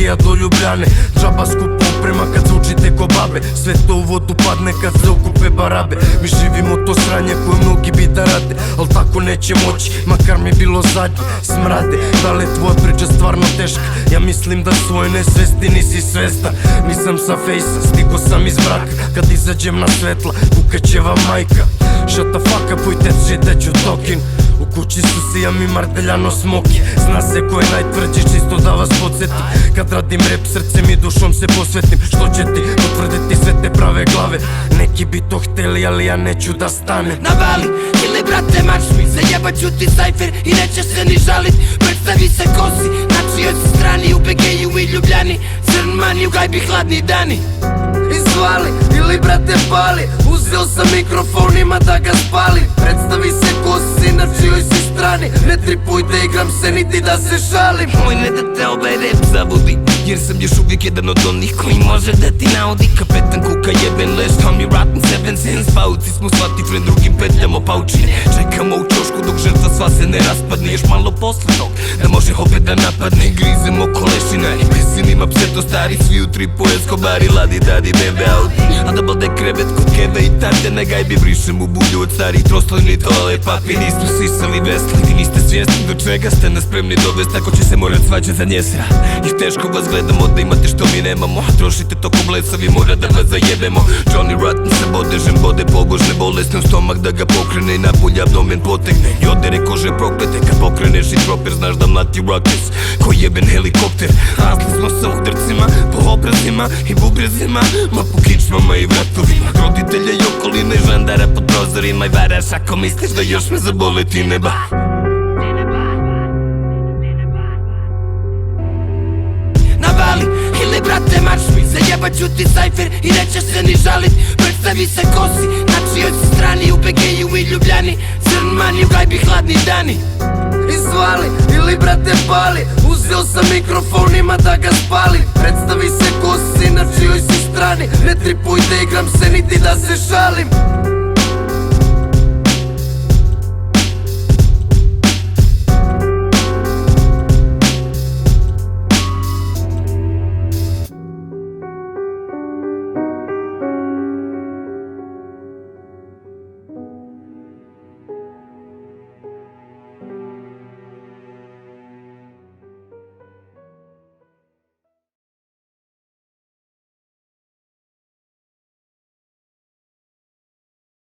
Skija do Ljubljane, džaba skupa oprema kad zvučite ko babe. Sve to u vodu padne kad se okupe barabe. Mi živimo to sranje koje mnogi bi da rade, al tako neće moći, makar mi bilo zadnje. Smrade, da li je tvoja priča stvarno teška? Ja mislim da svoje nesvesti nisi svestan. Nisam sa fejsa, stigo sam iz braka. Kad izađem na svetla, kukaćeva majka. Shut the fuck up, pojte shit that you talking. U kući su sijam i mardeljano smoki. Zna se ko je najtvrđi, čisto da vas podsjetim. Kad radim rap, srcem i dušom se posvetim. Što će ti potvrditi sve te prave glave? Neki bi to hteli, ali ja neću da stanem. Navali, ili brate marš mi, zajebat ću ti sajfer i nećeš se ni žalit. Predstavi se ko si, na čijoj si strani, u BG-u i Ljubljani. Crn mani, u gajbi hladni dani. Izvali, ili brate pali, uzeo sam mikrofon, ima da ga spalim. Predstavi se ko si, na čijoj si strani, ne tripuj da igram se, niti da se šalim. Moj ne da te ovaj rap zavodi, jer sam još uvijek jedan od onih koji može da ti naudi. Kapetan kuka jeben leš, Tommy Rotten, Seven Sins. Pauci smo svati friend, drugim petljamo paučine. Čekamo u čošku dok žrtva sva se ne raspadne. Još malo posle tog, da može opet da napadne. Grizemo kolešina i pesinima pseto stari. Svi u tripu Escobari, ladi dadi bebe audi. A double deck krevet kod keve i tante na gajbi. Brišem u bulju od starih troslojni tole papi. Nisu sisali vesli, vi niste svjesni do čega ste nas spremni dovest. Ako će se morat svađat za njesera i teško vas gledamo da imate što mi nemamo. Trošite tokom blesavi, mora da vas zajebemo. Johnny Rotten sa bodežem bode pobožne bolesne u stomak da ga pokrene i napolje abdomen potegne. I odere kože proklete kad pokreneš i troper, znaš da mlati Ruckus ko jeben helikopter. Rasli smo sa udrcima po obrazima i bubrezima, ma po kičmama i vratovima. Roditelja i okoline, žandara pod prozorima i varaš ako misliš da još me zabole ti neba. Navali, ili brate marš mi, zajebat ću ti sajfer i nećeš se ni žalit. Predstavi se ko si, na čijoj si strani, u BG-u i Ljubljani. Crn mani, u gajbi hladni dani. Izvali, ili brate pali, uzeo sam mikrofon, ima da ga spalim. Predstavi se ko si, na čijoj si strani, ne tripuj da igram se, niti da se šalim.